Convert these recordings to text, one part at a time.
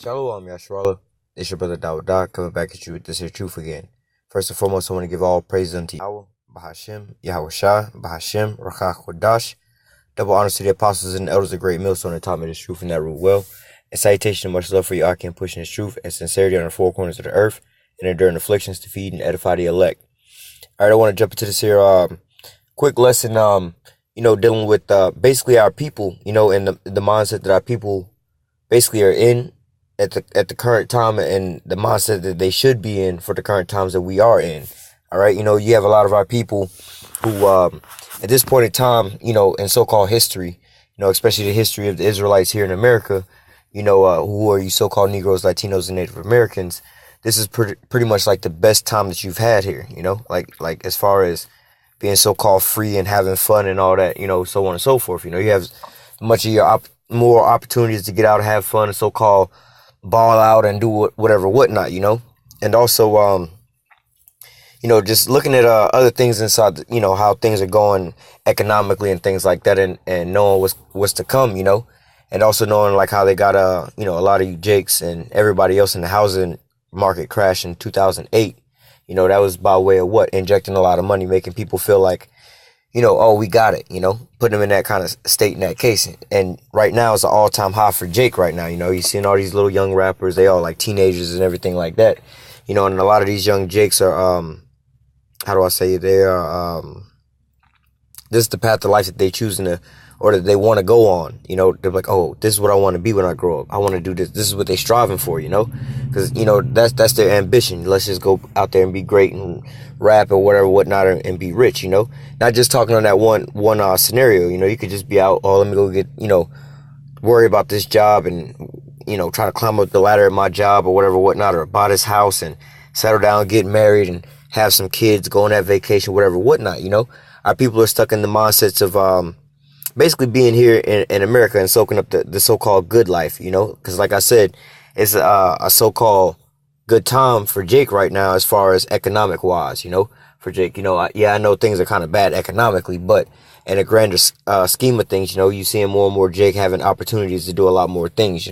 Shalom, Yasharallah. It's your brother Dawud coming back at you with this here truth again. First and foremost, I want to give all praise unto Yahweh, Bahashem, Yahweh Shah, Bahashem, Rakah Kodash. Double honors to the apostles and elders of Great Millstone that taught me this truth and that root well. And salutation and much love for you, I can pushing this truth and sincerity on the four corners of the earth and enduring afflictions to feed and edify the elect. Alright, I want to jump into this here quick lesson, dealing with basically our people, and the mindset that our people basically are in at the current time and the mindset that they should be in for the current times that we are in. All right. You have a lot of our people who, at this point in time, in so-called history, especially the history of the Israelites here in America, who are you so-called Negroes, Latinos, and Native Americans. This is pretty much like the best time that you've had here, like as far as being so-called free and having fun and all that, so on and so forth. You have much of your more opportunities to get out and have fun and so-called ball out and do whatnot, and also, just looking at other things inside, how things are going economically and things like that, and knowing what's to come, and also knowing like how they got a lot of you Jakes and everybody else in the housing market crash in 2008. That was by way of what? Injecting a lot of money, making people feel like, oh, we got it, putting them in that kind of state in that case. And right now it's an all-time high for Jake right now. You're seeing all these little young rappers, they all like teenagers and everything like that, and a lot of these young Jakes are, how do I say it? They are, this is the path of life that they choosing to, or that they want to go on. They're like, oh, this is what I want to be when I grow up. I want to do this. This is what they striving for, because, that's their ambition. Let's just go out there and be great and rap or whatnot, and be rich, not just talking on that one scenario. You could just be out, oh, let me go get, worry about this job and, try to climb up the ladder at my job or whatnot, or buy this house and settle down, get married and have some kids, go on that vacation, whatnot, Our people are stuck in the mindsets of, basically being here in America and soaking up the so-called good life, because like I said, it's a so-called good time for Jake right now as far as economic wise, for Jake, I know things are kind of bad economically, but in a grander scheme of things, you seeing more and more Jake having opportunities to do a lot more things,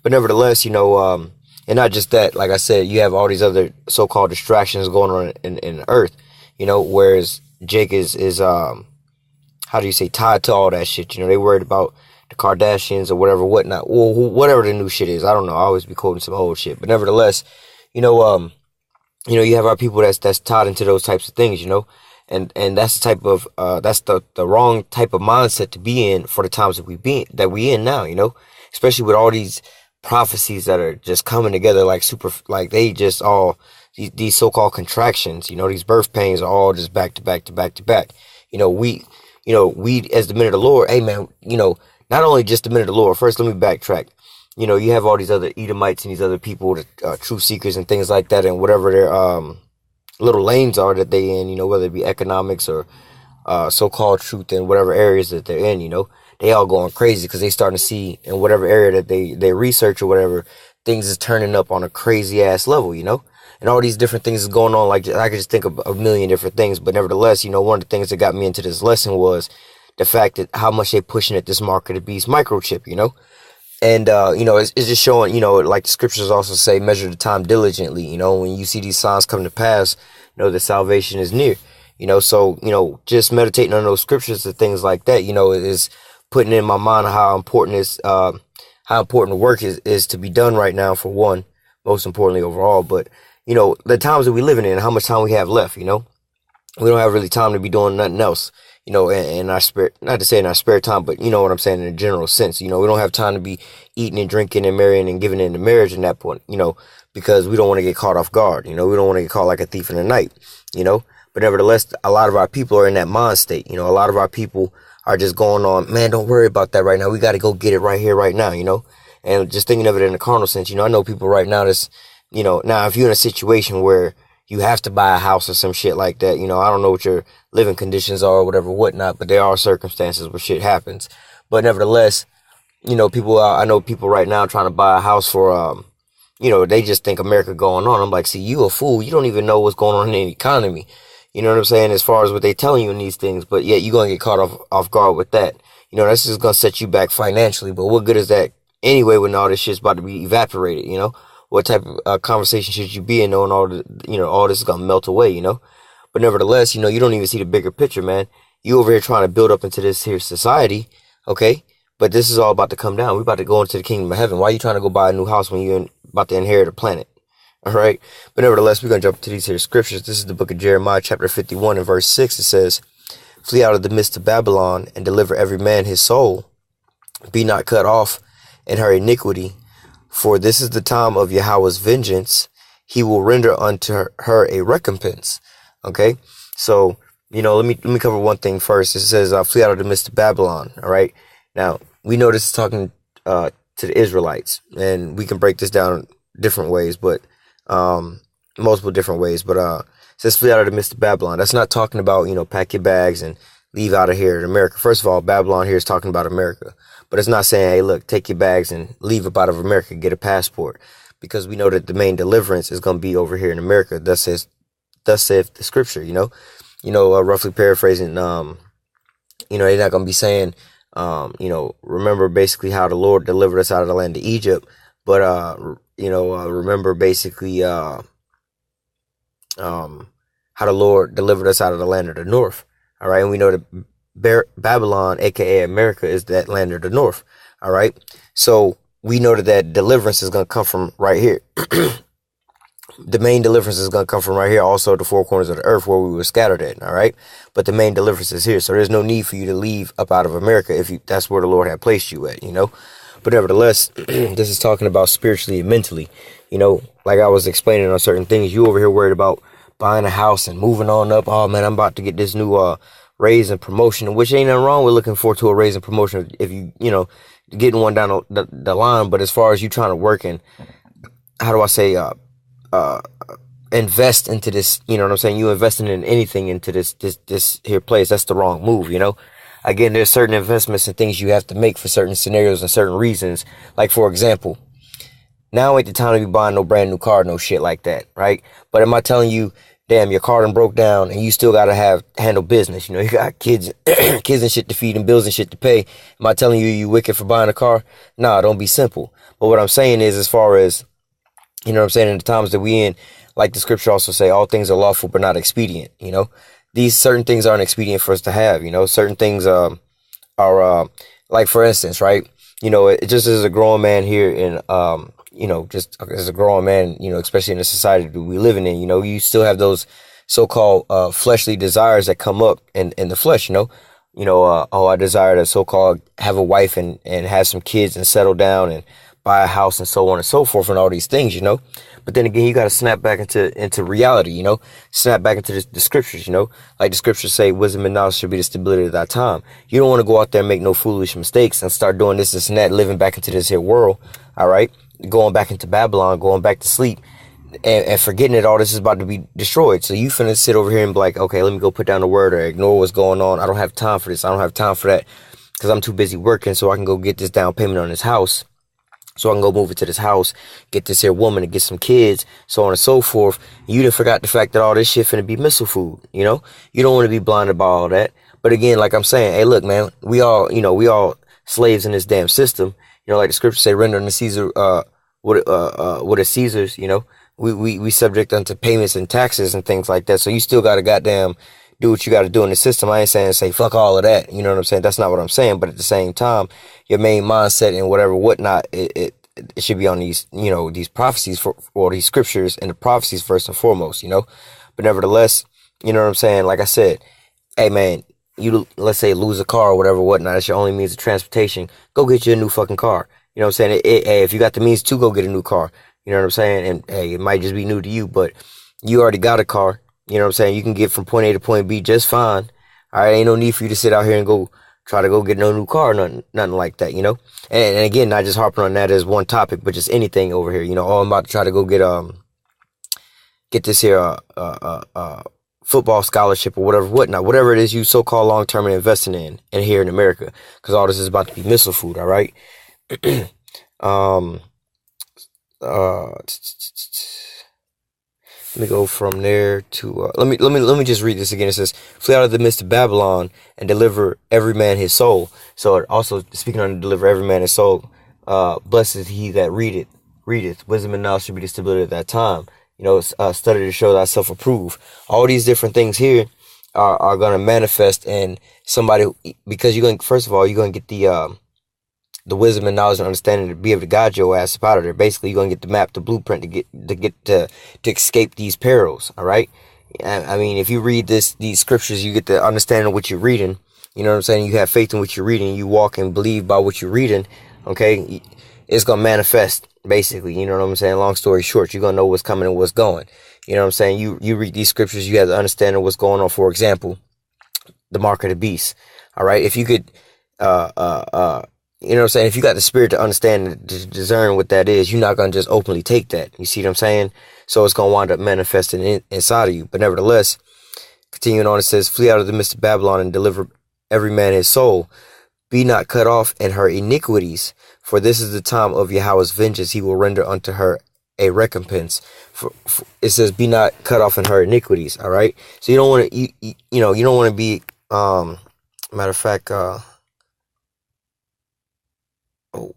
but nevertheless, and not just that, like I said, you have all these other so-called distractions going on in the earth, whereas Jake is how do you say, tied to all that shit. They worried about the Kardashians or whatnot. Well, whatever the new shit is. I don't know. I always be quoting some old shit. But nevertheless, you have our people that's tied into those types of things, and that's the type of, that's the wrong type of mindset to be in for the times that we in now, especially with all these prophecies that are just coming together like they just all, these so-called contractions, these birth pains are all just back to back to back to back. We as the men of the Lord, hey man, not only just the men of the Lord. First, let me backtrack. You have all these other Edomites and these other people, the truth seekers and things like that, and whatever their little lanes are that they in, whether it be economics or so-called truth in whatever areas that they're in, they all going crazy because they starting to see in whatever area that they research or whatever, things is turning up on a crazy ass level, and all these different things is going on. Like, I could just think of a million different things, but nevertheless, one of the things that got me into this lesson was the fact that how much they pushing at this mark of the beast microchip, and, it's just showing, like the scriptures also say, measure the time diligently, when you see these signs come to pass, that salvation is near, so, just meditating on those scriptures and things like that, is putting in my mind how important the work is to be done right now, for one, most importantly overall, but the times that we living in, how much time we have left, we don't have really time to be doing nothing else, in our spare, not to say in our spare time, but you know what I'm saying in a general sense, we don't have time to be eating and drinking and marrying and giving into marriage in that point, because we don't want to get caught off guard, we don't want to get caught like a thief in the night, but nevertheless, a lot of our people are in that mind state, a lot of our people are just going on, man, don't worry about that right now, we got to go get it right here, right now, and just thinking of it in the carnal sense, I know people right now that's, now if you're in a situation where you have to buy a house or some shit like that, I don't know what your living conditions are or whatnot, but there are circumstances where shit happens. But nevertheless, people, I know people right now trying to buy a house for, they just think America going on. I'm like, see, you a fool. You don't even know what's going on in the economy. You know what I'm saying? As far as what they telling you in these things, but yet you're going to get caught off guard with that. That's just going to set you back financially. But what good is that anyway when all this shit's about to be evaporated, you know? What type of conversation should you be in knowing all the, you know, all this is gonna melt away, you know? But nevertheless, you know, you don't even see the bigger picture, man. You over here trying to build up into this here society, okay? But this is all about to come down. We're about to go into the kingdom of heaven. Why are you trying to go buy a new house when you're about to inherit a planet? All right? But nevertheless, we're going to jump to these here scriptures. This is the book of Jeremiah, chapter 51 and verse 6. It says, flee out of the midst of Babylon and deliver every man his soul. Be not cut off in her iniquity. For this is the time of Yahweh's vengeance. He will render unto her a recompense. Okay? So, you know, let me cover one thing first. It says, flee out of the midst of Babylon. All right? Now, we know this is talking to the Israelites, and we can break this down different ways, but multiple different ways. But it says flee out of the midst of Babylon. That's not talking about, you know, pack your bags and leave out of here in America. First of all, Babylon here is talking about America. But it's not saying, hey, look, take your bags and leave up out of America, get a passport. Because we know that the main deliverance is going to be over here in America. Thus saith the scripture, you know. Roughly paraphrasing, you know, they're not going to be saying, you know, remember basically how the Lord delivered us out of the land of Egypt. But, you know, remember basically how the Lord delivered us out of the land of the north. All right. And we know that Babylon, a.k.a. America, is that land of the north. All right. So we know that deliverance is going to come from right here. The main deliverance is going to come from right here. Also, the four corners of the earth where we were scattered at. All right. But the main deliverance is here. So there's no need for you to leave up out of America if that's where the Lord had placed you at, you know. But nevertheless, this is talking about spiritually and mentally. You know, like I was explaining on certain things, you over here worried about buying a house and moving on up. Oh, man, I'm about to get this new raise and promotion, which ain't nothing wrong with looking forward to a raise and promotion if you know, getting one down the line. But as far as you trying to work and, how do I say, invest into this, you know what I'm saying? You investing in anything into this here place, that's the wrong move, you know? Again, there's certain investments and things you have to make for certain scenarios and certain reasons. Like, for example, now ain't the time to be buying no brand new car, no shit like that, right? But am I telling you, damn, your car done broke down and you still got to handle business? You know, you got kids and shit to feed and bills and shit to pay. Am I telling you wicked for buying a car? Nah, don't be simple. But what I'm saying is, as far as, you know what I'm saying, in the times that we in, like the scripture also say, all things are lawful but not expedient, you know? These certain things aren't expedient for us to have, you know? Certain things are like, for instance, right? You know, it just as a grown man here in, you know, just as a grown man, you know, especially in the society that we living in, you know, you still have those so-called fleshly desires that come up in the flesh, you know? Oh, I desire to so-called have a wife and have some kids and settle down and buy a house and so on and so forth and all these things, you know? But then again, you got to snap back into reality, you know, snap back into the scriptures, you know, like the scriptures say, wisdom and knowledge should be the stability of thy time. You don't want to go out there and make no foolish mistakes and start doing this and that, living back into this here world. All right. Going back into Babylon, going back to sleep and forgetting that all this is about to be destroyed. So you finna sit over here and be like, okay, let me go put down the word or ignore what's going on. I don't have time for this. I don't have time for that because I'm too busy working so I can go get this down payment on this house. So I can go move it to this house, get this here woman and get some kids, so on and so forth. You done forgot the fact that all this shit finna be missile food, you know? You don't want to be blinded by all that. But again, like I'm saying, hey, look, man, we all slaves in this damn system. You know, like the scripture say, render unto Caesar, what is Caesar's, you know? We subject unto payments and taxes and things like that. So you still got to goddamn do what you got to do in the system. I ain't saying say fuck all of that. You know what I'm saying? That's not what I'm saying. But at the same time, your main mindset and whatnot, it should be on these, you know, these prophecies or these scriptures and the prophecies first and foremost, you know. But nevertheless, you know what I'm saying? Like I said, hey man, you let's say lose a car or whatnot. That's your only means of transportation. Go get you a new fucking car. You know what I'm saying? Hey, if you got the means to go get a new car, you know what I'm saying? And hey, it might just be new to you, but you already got a car. You know what I'm saying? You can get from point A to point B just fine. All right, ain't no need for you to sit out here and go try to go get no new car, nothing like that, you know? And again, not just harping on that as one topic, but just anything over here. You know, I'm about to try to go get this here football scholarship or whatever it is you so-called long-term and investing in here in America, because all this is about to be missile food, all right? Let me go from there to let me just read this again. It says, "Flee out of the midst of Babylon and deliver every man his soul." So it also speaking on deliver every man his soul. Blessed is he that readeth. Wisdom and knowledge should be the stability at that time. Study to show thyself approved. All these different things here are going to manifest in somebody, because you're going, first of all, you're going to get the wisdom and knowledge and understanding to be able to guide your ass up out of there. Basically, you're going to get the map, the blueprint to escape these perils. All right. I mean, if you read these scriptures, you get the understanding of what you're reading. You know what I'm saying? You have faith in what you're reading. You walk and believe by what you're reading. Okay. It's going to manifest, basically. You know what I'm saying? Long story short, you're going to know what's coming and what's going. You know what I'm saying? You read these scriptures, you have the understanding of what's going on. For example, the mark of the beast. All right. If you could, you know what I'm saying? If you got the spirit to understand and to discern what that is, you're not going to just openly take that. You see what I'm saying? So it's going to wind up manifesting inside of you. But nevertheless, continuing on, it says, flee out of the midst of Babylon and deliver every man his soul. Be not cut off in her iniquities, for this is the time of Yahweh's vengeance. He will render unto her a recompense. For it says, be not cut off in her iniquities. All right. So you don't want to, you don't want to be, matter of fact, let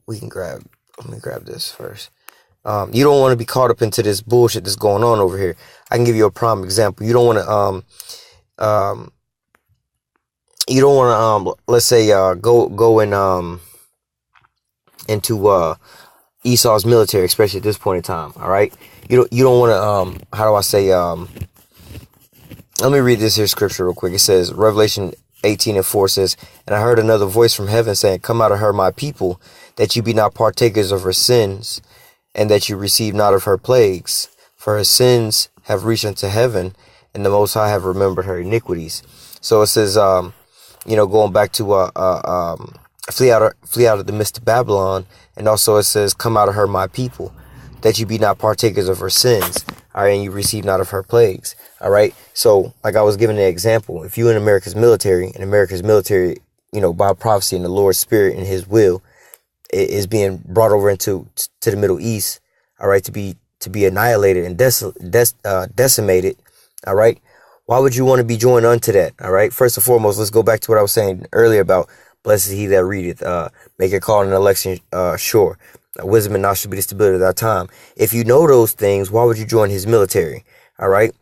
me grab this first. You don't want to be caught up into this bullshit that's going on over here. I can give you a prime example. You don't want to, let's say, go and, into, Esau's military, especially at this point in time. All right. You don't want to, how do I say, let me read this here scripture real quick. It says, Revelation 18:4 says, and I heard another voice from heaven saying, come out of her, my people, that you be not partakers of her sins, and that you receive not of her plagues. For her sins have reached unto heaven, and the Most High have remembered her iniquities. So it says, going back to flee out of the midst of Babylon, and also it says, come out of her, my people, that you be not partakers of her sins, all right, and you receive not of her plagues. All right. So, like I was giving an example, if you're in America's military, by prophecy and the Lord's Spirit and His will, is being brought over to the Middle East, all right, to be annihilated and decimated, all right. Why would you want to be joined unto that? All right. First and foremost, let's go back to what I was saying earlier about blessed is he that readeth, make your call and election sure. Wisdom and knowledge should be the stability of that time. If you know those things, why would you join his military? All right.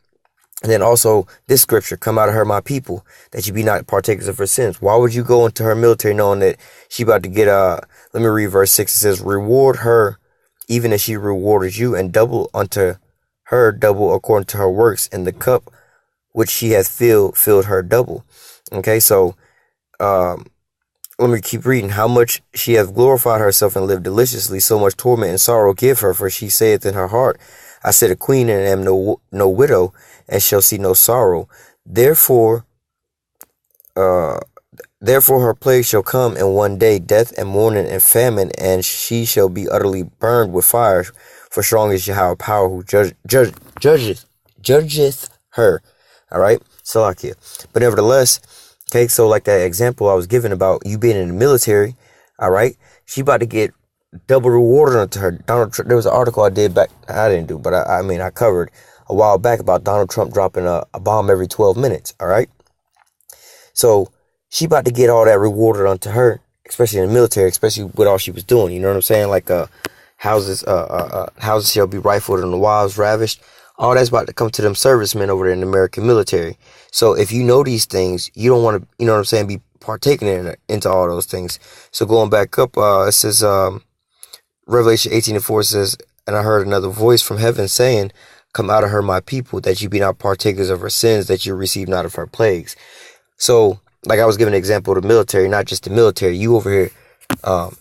And then also this scripture, come out of her, my people, that you be not partakers of her sins. Why would you go into her military knowing that she about to get, let me read verse 6. It says, reward her even as she rewarded you, and double unto her double according to her works, and the cup which she hath filled her double. Okay. So, let me keep reading. How much she hath glorified herself and lived deliciously, so much torment and sorrow give her, for she saith in her heart, I sit a queen and am no widow, and shall see no sorrow. Therefore her plague shall come in one day, death and mourning and famine, and she shall be utterly burned with fire. For strong is Yahweh power who judgeth her. All right, Salakia. But nevertheless, okay, so like that example I was giving about you being in the military, all right, she about to get double rewarded unto her. Donald Trump, there was an article I covered a while back about Donald Trump dropping a bomb every 12 minutes, all right? So she about to get all that rewarded unto her, especially in the military, especially with all she was doing, you know what I'm saying? Like houses shall be rifled and the wives ravished. All that's about to come to them servicemen over there in the American military. So if you know these things, you don't want to, you know what I'm saying, be partaking into all those things. So going back up, it says, Revelation 18:4 says, and I heard another voice from heaven saying, come out of her, my people, that you be not partakers of her sins, that you receive not of her plagues. So, like I was giving an example of the military, not just the military, you over here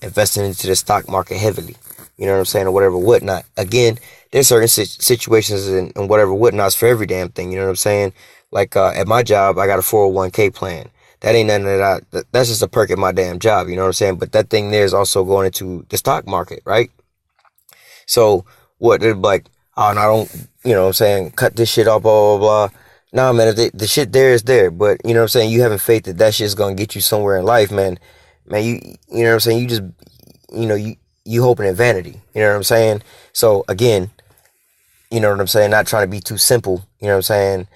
investing into the stock market heavily, you know what I'm saying, or whatever, whatnot. Again, there's certain situations and whatever whatnots for every damn thing, you know what I'm saying? Like at my job, I got a 401k plan. That ain't nothing that's just a perk at my damn job, you know what I'm saying? But that thing there is also going into the stock market, right? So what, they're like, oh, no, I don't, you know what I'm saying, cut this shit off, blah, blah, blah. Nah, man, if the shit there is there, but you know what I'm saying, you having faith that shit's gonna get you somewhere in life, man, you know what I'm saying, you just, you hoping in vanity, you know what I'm saying? So again, you know what I'm saying, not trying to be too simple, you know what I'm saying,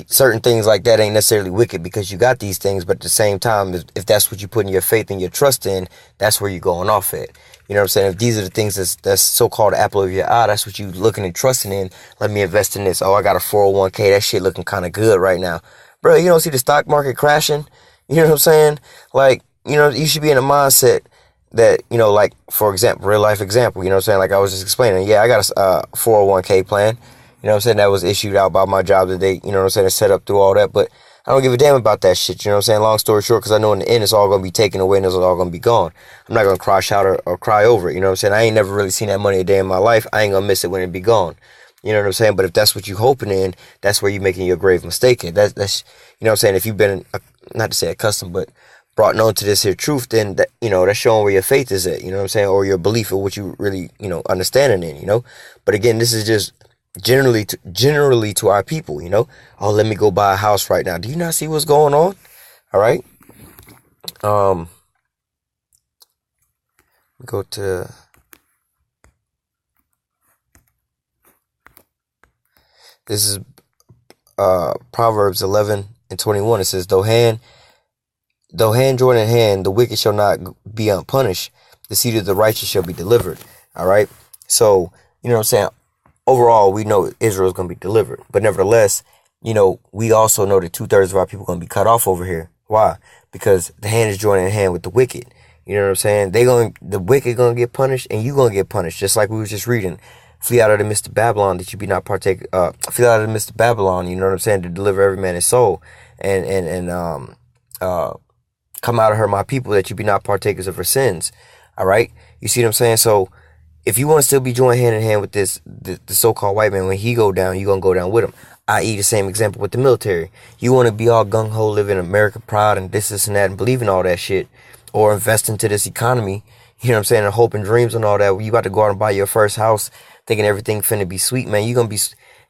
certain things like that ain't necessarily wicked because you got these things, but at the same time, if that's what you putting your faith and your trust in, that's where you're going off at. You know what I'm saying? If these are the things that's so-called apple of your eye, that's what you looking and trusting in. Let me invest in this. Oh, I got a 401k. That shit looking kind of good right now. Bro, you don't see the stock market crashing? You know what I'm saying? Like, you should be in a mindset that, like, for example, real life example, you know what I'm saying? Like I was just explaining. Yeah, I got a 401k plan. You know what I'm saying? That was issued out by my job that they, you know what I'm saying, set up through all that. But I don't give a damn about that shit. You know what I'm saying? Long story short, because I know in the end it's all going to be taken away and it's all going to be gone. I'm not going to cry, shout, or cry over it. You know what I'm saying? I ain't never really seen that money a day in my life. I ain't going to miss it when it be gone. You know what I'm saying? But if that's what you hoping in, that's where you're making your grave mistake in. That's you know what I'm saying? If you've been, not to say accustomed, but brought known to this here truth, then that, that's showing where your faith is at. You know what I'm saying? Or your belief of what you really, understanding in, But again, this is just generally to our people, oh, let me go buy a house right now. Do you not see what's going on? All right. Go to this is Proverbs 11:21. It says, though hand join in hand, the wicked shall not be unpunished. The seed of the righteous shall be delivered. All right. So, you know what I'm saying? Overall, we know Israel is going to be delivered. But nevertheless, we also know that 2/3 of our people are going to be cut off over here. Why? Because the hand is joining in hand with the wicked. You know what I'm saying? The wicked going to get punished and you going to get punished. Just like we was just reading. Flee out of the midst of Babylon that you be not partake. Flee out of the midst of Babylon, you know what I'm saying? To deliver every man his soul. And come out of her, my people, that you be not partakers of her sins. All right? You see what I'm saying? So, if you want to still be joined hand in hand with the so-called white man, when he go down, you're going to go down with him. I.e. the same example with the military. You want to be all gung-ho, living America proud and this and that and believing all that shit, or invest into this economy, you know what I'm saying, and hope and dreams and all that. You about to go out and buy your first house thinking everything finna be sweet, man. You're going to be,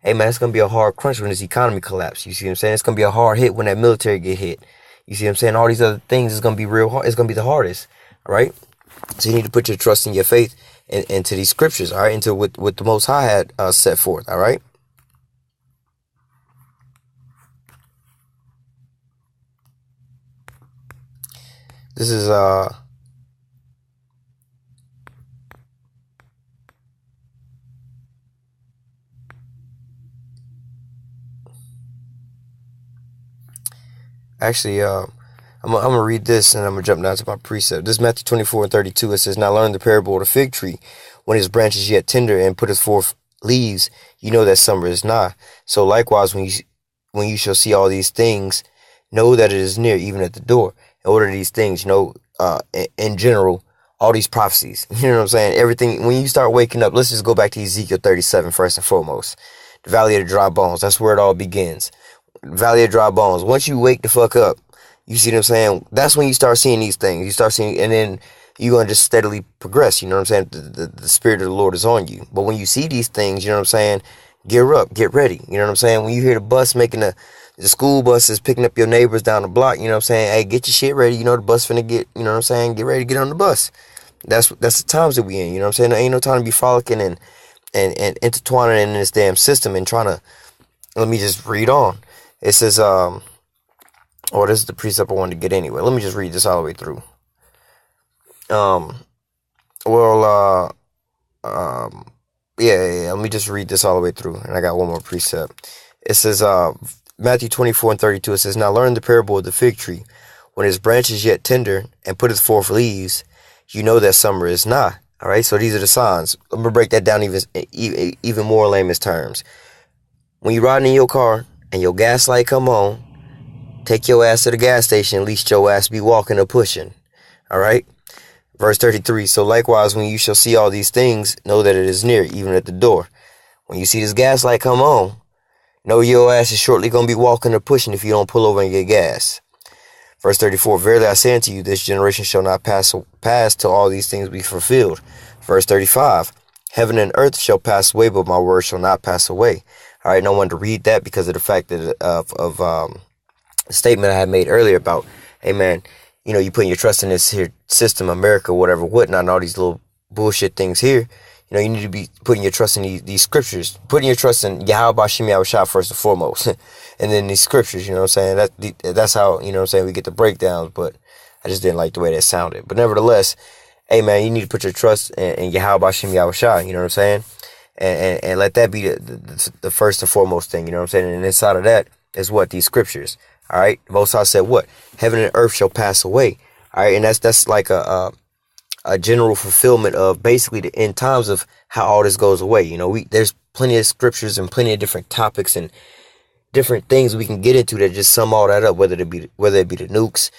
hey man, it's going to be a hard crunch when this economy collapse. You see what I'm saying? It's going to be a hard hit when that military get hit. You see what I'm saying? All these other things is going to be real hard. It's going to be the hardest. All right? So you need to put your trust and your faith into these scriptures, all right, into what the Most High had set forth, all right. This is actually I'm gonna read this and I'm gonna jump down to my precept. This is Matthew 24:32. It says, now learn the parable of the fig tree. When his branch is yet tender and putteth forth leaves, you know that summer is nigh. So likewise, when you shall see all these things, know that it is near, even at the door. And what are these things? In general, all these prophecies. You know what I'm saying? Everything. When you start waking up, let's just go back to Ezekiel 37 first and foremost. The valley of the dry bones. That's where it all begins. Valley of dry bones. Once you wake the fuck up, you see what I'm saying? That's when you start seeing these things. You start seeing, and then you're going to just steadily progress. You know what I'm saying? The Spirit of the Lord is on you. But when you see these things, you know what I'm saying? Gear up, get ready. You know what I'm saying? When you hear the bus making the school bus is picking up your neighbors down the block, you know what I'm saying? Hey, get your shit ready. You know the bus finna get, you know what I'm saying? Get ready to get on the bus. That's the times that we in, you know what I'm saying? There ain't no time to be frolicking and intertwining in this damn system and trying to, let me just read on. It says, this is the precept I wanted to get anyway. Let me just read this all the way through. Let me just read this all the way through. And I got one more precept. It says, Matthew 24:32, it says, now learn the parable of the fig tree. When its branch is yet tender and putteth forth leaves, you know that summer is nigh. All right, so these are the signs. I'm going to break that down even more layman's terms. When you're riding in your car and your gas light come on, take your ass to the gas station, at least your ass be walking or pushing. All right? Verse 33, so likewise, when you shall see all these things, know that it is near, even at the door. When you see this gas light come on, know your ass is shortly going to be walking or pushing if you don't pull over and get gas. Verse 34, verily I say unto you, this generation shall not pass till all these things be fulfilled. Verse 35, heaven and earth shall pass away, but my word shall not pass away. All right, no one to read that because of the fact that of the statement I had made earlier about, hey man, you putting your trust in this here system, America, whatever, whatnot, and all these little bullshit things here. You need to be putting your trust in these scriptures, putting your trust in Yahweh Bashim Yahushua first and foremost, and then these scriptures, you know what I'm saying? That's how, we get the breakdowns, but I just didn't like the way that sounded. But nevertheless, hey man, you need to put your trust in Yahweh Shem Yahushua, you know what I'm saying? And let that be the first and foremost thing, you know what I'm saying? And inside of that is what? These scriptures. All right. Most High said what? Heaven and earth shall pass away. All right. And that's like a general fulfillment of basically the end times of how all this goes away. You know, there's plenty of scriptures and plenty of different topics and different things we can get into that just sum all that up, whether it be the nukes,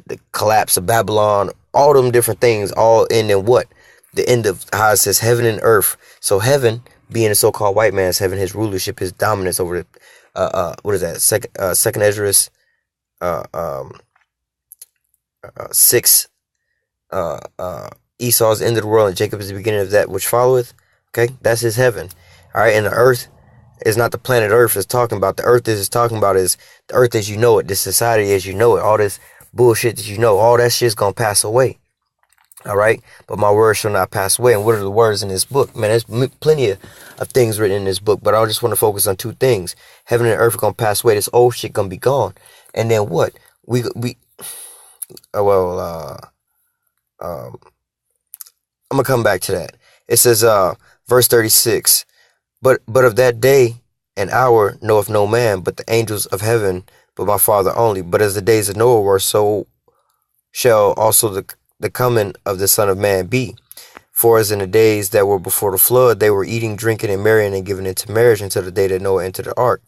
the collapse of Babylon, all them different things, all end in what? The end of how it says heaven and earth. So heaven being the so-called white man's heaven, his rulership, his dominance over what is that? Second Esdras 6, Esau's end of the world and Jacob is the beginning of that which followeth. Okay, that's his heaven. All right, and the earth is not the planet Earth it's talking about. The earth is talking about is the earth as you know it, this society as you know it, all this bullshit that you know, all that shit's gonna pass away. All right, but my words shall not pass away. And what are the words in this book? Man, there's plenty of things written in this book, but I just want to focus on two things. Heaven and earth are gonna pass away. This old shit gonna be gone, and then what? I'm gonna come back to that. It says, verse 36. But of that day and hour knoweth no man, but the angels of heaven, but my Father only. But as the days of Noah were, so shall also the coming of the Son of Man be. For as in the days that were before the flood, they were eating, drinking, and marrying, and giving into marriage until the day that Noah entered the ark,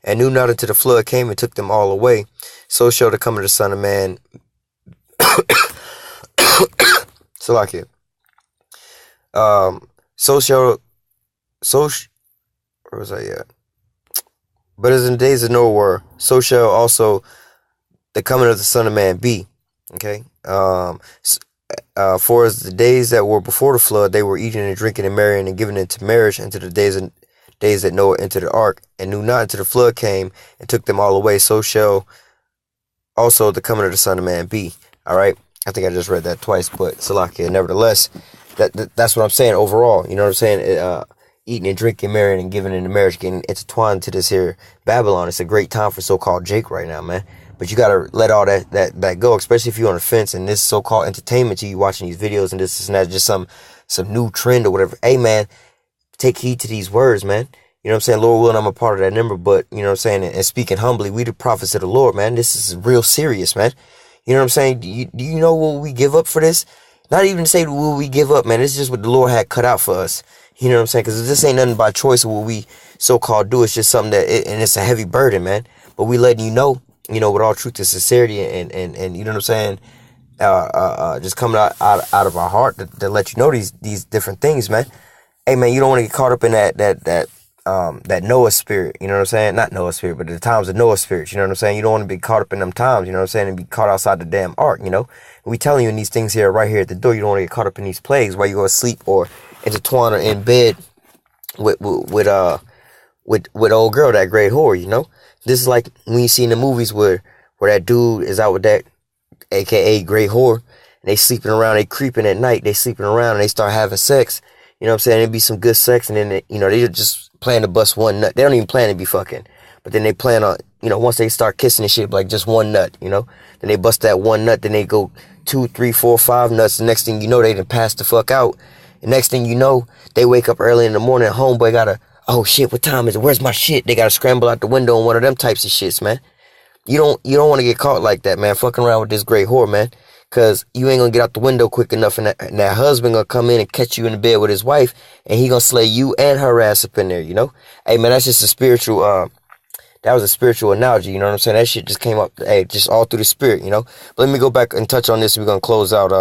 and knew not until the flood came and took them all away. So shall the coming of the Son of Man. Salakia. Where was I at? But as in the days of Noah were, so shall also the coming of the Son of Man be. Okay. For as the days that were before the flood, they were eating and drinking and marrying and giving into marriage until the days that Noah entered the ark, and knew not until the flood came and took them all away. So shall also the coming of the Son of Man be. All right. I think I just read that twice, but Salakia, nevertheless, that's what I'm saying overall. You know what I'm saying? Eating and drinking, marrying and giving into marriage, getting intertwined to this here Babylon. It's a great time for so-called Jake right now, man. But you gotta let all that go, especially if you're on the fence and this so-called entertainment to you watching these videos and this and that, just some new trend or whatever. Hey, man, take heed to these words, man. You know what I'm saying? Lord willing, I'm a part of that number, but you know what I'm saying? And speaking humbly, we the prophets of the Lord, man. This is real serious, man. You know what I'm saying? Do you know what we give up for this? Not even to say what we give up, man. This is just what the Lord had cut out for us. You know what I'm saying? Because this ain't nothing by choice of what we so-called do. It's just something and it's a heavy burden, man. But we letting you know, with all truth and sincerity and you know what I'm saying? Just coming out of our heart to let you know these different things, man. Hey, man, you don't want to get caught up in that Noah spirit, you know what I'm saying? Not Noah spirit, but the times of Noah spirits, you know what I'm saying? You don't want to be caught up in them times, you know what I'm saying? And be caught outside the damn ark, you know? We telling you in these things here, right here at the door, you don't want to get caught up in these plagues while you go to sleep or intertwine or in bed with old girl, that great whore, you know? This is like when you see in the movies where that dude is out with that, aka great whore, and they sleeping around, they creeping at night, they sleeping around and they start having sex, you know what I'm saying? It'd be some good sex and then, they just plan to bust one nut. They don't even plan to be fucking, but then they plan on, once they start kissing and shit, like just one nut, then they bust that one nut, then they go 2, 3, 4, 5 nuts. The next thing you know, they done passed the fuck out. The next thing you know, they wake up early in the morning, homeboy gotta, oh shit, what time is it? Where's my shit? They gotta scramble out the window on one of them types of shits, man. You don't want to get caught like that, man, fucking around with this great whore, man. Cause you ain't gonna get out the window quick enough, and that husband gonna come in and catch you in the bed with his wife, and he gonna slay you and her ass up in there, Hey, man, that's just a spiritual, that was a spiritual analogy, you know what I'm saying? That shit just came up, hey, just all through the spirit, But let me go back and touch on this. We're gonna close out,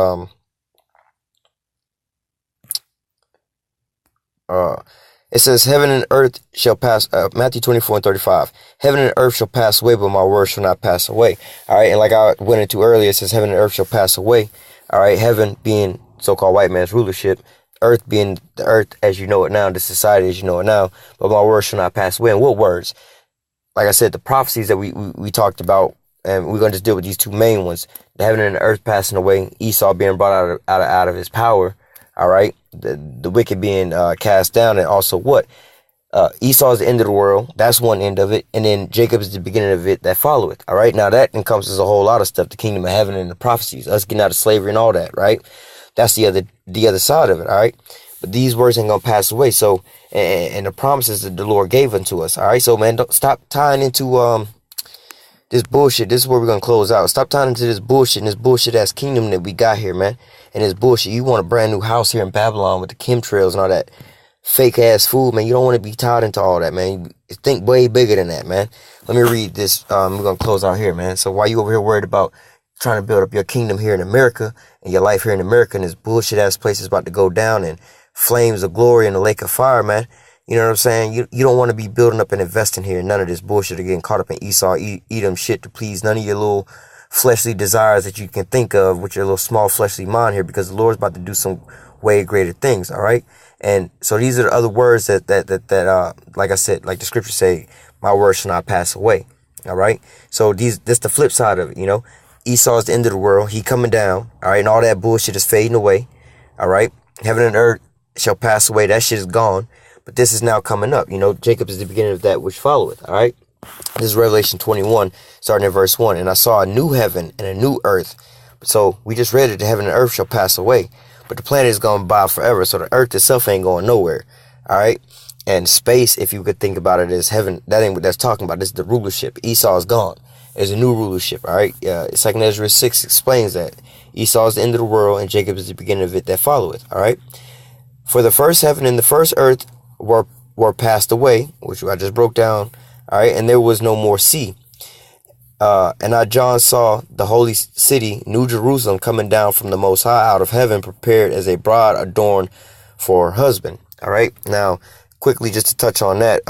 it says, heaven and earth shall pass, Matthew 24:35. Heaven and earth shall pass away, but my word shall not pass away. All right. And like I went into earlier, it says heaven and earth shall pass away. All right. Heaven being so-called white man's rulership, earth being the earth as you know it now, the society as you know it now, but my word shall not pass away. And what words? Like I said, the prophecies that we talked about, and we're going to just deal with these two main ones. The heaven and the earth passing away, Esau being brought out of his power. All right. The wicked being cast down, and also what? Esau is the end of the world. That's one end of it. And then Jacob is the beginning of it that followeth. All right. Now that encompasses a whole lot of stuff. The kingdom of heaven and the prophecies, us getting out of slavery and all that. Right. That's the other side of it, all right? But these words ain't gonna pass away. So, and the promises that the Lord gave unto us, all right? So, man, don't stop tying into this bullshit. This is where we're gonna close out. Stop tying into this bullshit and this bullshit ass kingdom that we got here, man. And this bullshit. You want a brand new house here in Babylon with the chemtrails and all that fake ass food, man. You don't want to be tied into all that, man. Think way bigger than that, man. Let me read this. We're gonna close out here, man. So while you over here worried about trying to build up your kingdom here in America and your life here in America, and this bullshit ass place is about to go down and flames of glory in the lake of fire, man. You know what I'm saying? You don't want to be building up and investing here. None of this bullshit or getting caught up in Esau, Edom shit to please none of your little fleshly desires that you can think of with your little small fleshly mind here, because the Lord's about to do some way greater things. All right. And so these are the other words that like I said, like the scriptures say, my words shall not pass away. All right. So this the flip side of it. You know, Esau is the end of the world. He coming down. All right. And all that bullshit is fading away. All right. Heaven and earth shall pass away. That shit is gone. But this is now coming up. You know, Jacob is the beginning of that which followeth. All right. This is Revelation 21, starting in verse 1. And I saw a new heaven and a new earth. So we just read it. The heaven and earth shall pass away, but the planet is going to abide forever. So the earth itself ain't going nowhere. All right. And space, if you could think about it, is heaven. That ain't what that's talking about. This is the rulership. Esau is gone. There's a new rulership. All right. 2 Ezra 6 explains that Esau is the end of the world and Jacob is the beginning of it that followeth. All right. For the first heaven and the first earth were passed away, which I just broke down. All right. And there was no more sea. And I, John, saw the holy city, New Jerusalem, coming down from the Most High out of heaven, prepared as a bride adorned for her husband. All right. Now, quickly, just to touch on that.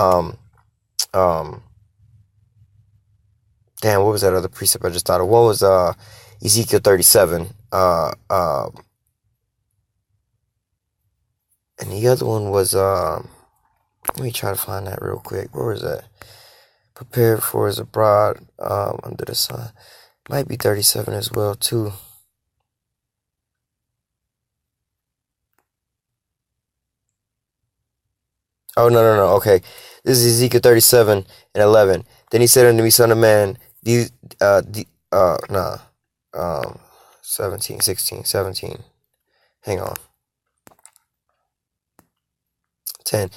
Damn, what was that other precept I just thought of? One was Ezekiel 37. And the other one was let me try to find that real quick. Where was that? Prepared for as a bride under the sun. Might be 37 as well too. Oh no. Okay, this is Ezekiel 37 and 11. Then he said unto me, son of man, 17. Hang on. 10.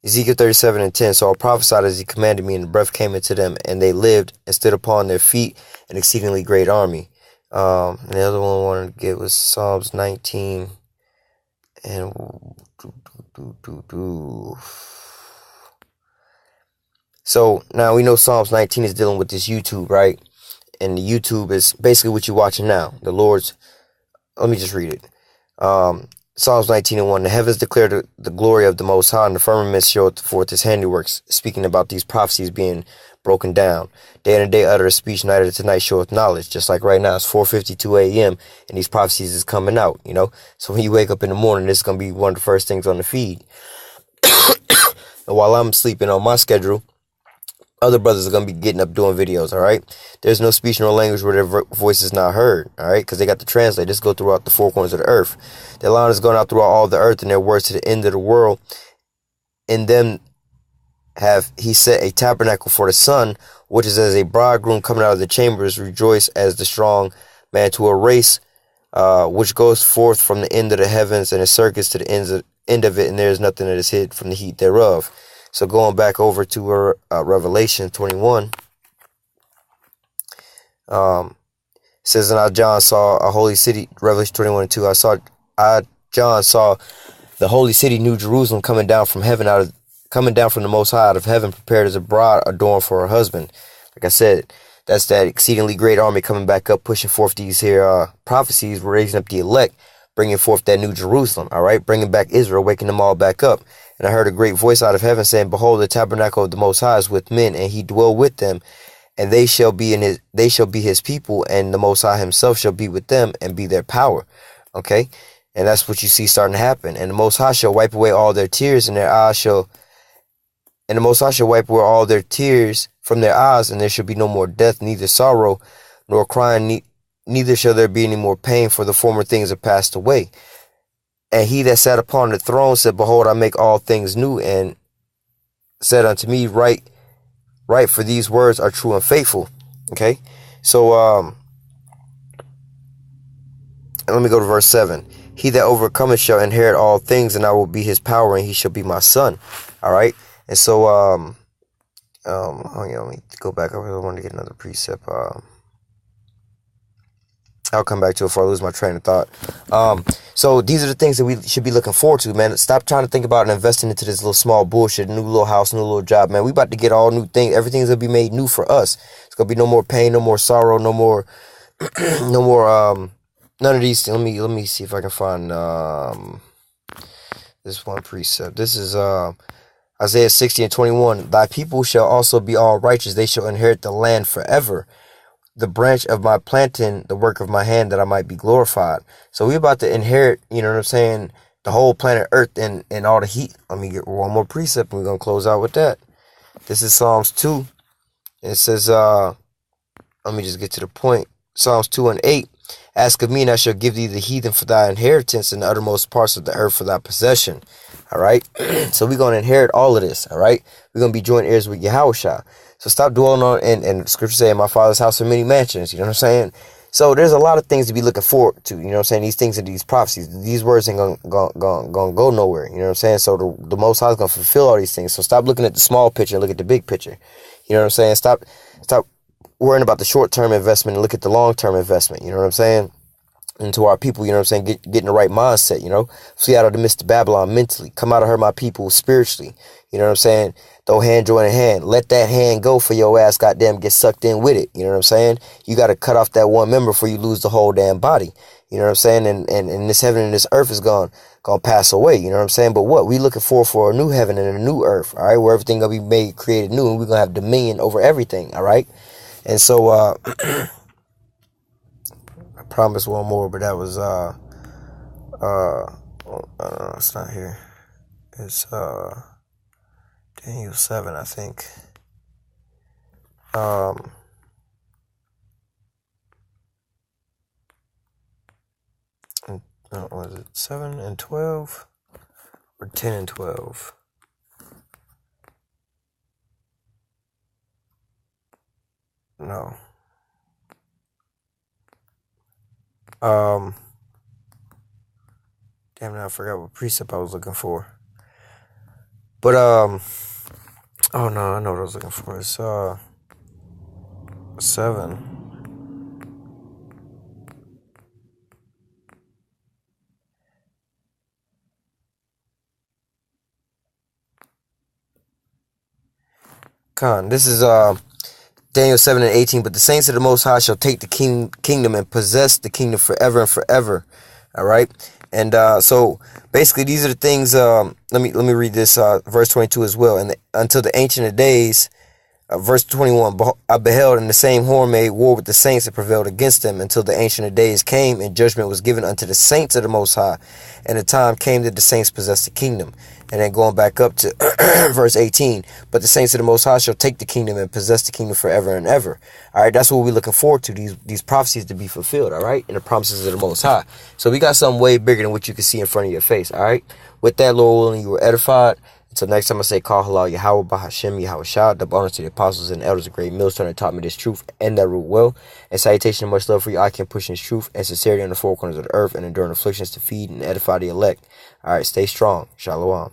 Ezekiel 37 and 10. So I prophesied as he commanded me, and the breath came into them, and they lived and stood upon their feet, an exceedingly great army. And the other one I wanted to get was Psalms 19 and So now we know Psalms 19 is dealing with this YouTube, right? And the YouTube is basically what you're watching now. The Lord's, let me just read it. Psalms 19 and 1. The heavens declare the glory of the Most High, and the firmament showeth forth his handiworks, speaking about these prophecies being broken down. Day and day utter a speech, night unto night showeth knowledge. Just like right now, it's 4:52 a.m. and these prophecies is coming out, you know. So when you wake up in the morning, this is going to be one of the first things on the feed. And while I'm sleeping on my schedule, other brothers are going to be getting up doing videos, all right? There's no speech nor language where their voice is not heard, all right? Because they got to translate. This go throughout the four corners of the earth. Their line is going out throughout all the earth, and their words to the end of the world. In them have he set a tabernacle for the sun, which is as a bridegroom coming out of the chambers, rejoice as the strong man to a race, which goes forth from the end of the heavens, and it circuits to the end of it, and there is nothing that is hid from the heat thereof. So going back over to Revelation 21, says, and I, John, saw a holy city, Revelation 21 and 2, John saw the holy city, New Jerusalem, coming down from heaven, coming down from the Most High out of heaven, prepared as a bride adorned for her husband. Like I said, that's that exceedingly great army coming back up, pushing forth these here prophecies, raising up the elect, bringing forth that New Jerusalem, all right, bringing back Israel, waking them all back up. And I heard a great voice out of heaven saying, behold, the tabernacle of the Most High is with men, and he dwell with them, and they shall be his people, and the Most High himself shall be with them and be their power. Okay? And that's what you see starting to happen. And the Most High shall wipe away all their tears, and the Most High shall wipe away all their tears from their eyes, and there shall be no more death, neither sorrow, nor crying, neither shall there be any more pain, for the former things are passed away. And he that sat upon the throne said, behold, I make all things new, and said unto me, write, for these words are true and faithful. Okay? So, let me go to verse 7. He that overcometh shall inherit all things, and I will be his power, and he shall be my son. All right. And so, let me go back over. I want to get another precept. I'll come back to it before I lose my train of thought. So these are the things that we should be looking forward to, man. Stop trying to think about and investing into this little small bullshit, new little house, new little job, man. We about to get all new things. Everything's gonna be made new for us. It's gonna be no more pain, no more sorrow, no more, no more, none of these things. Let me see if I can find, this one precept. This is, Isaiah 60:21. Thy people shall also be all righteous. They shall inherit the land forever. The branch of my planting, the work of my hand, that I might be glorified. So we're about to inherit, you know what I'm saying, the whole planet Earth and all the heat. Let me get one more precept and we're going to close out with that. This is Psalms 2. It says, let me just get to the point. Psalms 2:8. Ask of me, and I shall give thee the heathen for thy inheritance, and the uttermost parts of the earth for thy possession. All right. So we're going to inherit all of this. All right. We're going to be joint heirs with Yahushua. So stop dwelling on, and scripture saying, my father's house are many mansions. You know what I'm saying? So there's a lot of things to be looking forward to. You know what I'm saying? These things and these prophecies, these words ain't gonna go nowhere. You know what I'm saying? So the Most High is going to fulfill all these things. So stop looking at the small picture and look at the big picture. You know what I'm saying? Stop worrying about the short-term investment and look at the long-term investment. You know what I'm saying? Into our people, you know what I'm saying? Get in the right mindset, you know? Flee out of the midst of Babylon mentally. Come out of her, my people, spiritually. You know what I'm saying? Throw hand joint in hand. Let that hand go for your ass, goddamn, get sucked in with it. You know what I'm saying? You got to cut off that one member before you lose the whole damn body. You know what I'm saying? And this heaven and this earth is gonna pass away. You know what I'm saying? But what? We looking for a new heaven and a new earth, all right? Where everything gonna be made, created new, and we're gonna have dominion over everything, all right? And so, I promised one more, but that was, it's not here. It's, Daniel 7, I think. Was it 7 and 12? Or 10 and 12? No. Damn, now I forgot what precept I was looking for. But, oh no, I know what I was looking for. It's, 7. This is, Daniel 7:18. But the saints of the Most High shall take the kingdom and possess the kingdom forever and forever. All right. And so basically these are the things. Let me read this verse 22 as well. And until the ancient of days, verse 21. I beheld, and the same horn made war with the saints and prevailed against them until the ancient of days came, and judgment was given unto the saints of the Most High. And the time came that the saints possessed the kingdom. And then going back up to verse 18, but the saints of the Most High shall take the kingdom and possess the kingdom forever and ever. All right, that's what we're looking forward to, these prophecies to be fulfilled, all right, and the promises of the Most High. So we got something way bigger than what you can see in front of your face, all right? With that, Lord willing, you were edified. Until next time, I say, call halal Yahweh, Bahashem, Yahweh Shah, double honor to the apostles and elders of great millstone that taught me this truth and that root well. And salutation and much love for you. I can push this truth and sincerity on the four corners of the earth and enduring afflictions to feed and edify the elect. All right, stay strong. Shalom.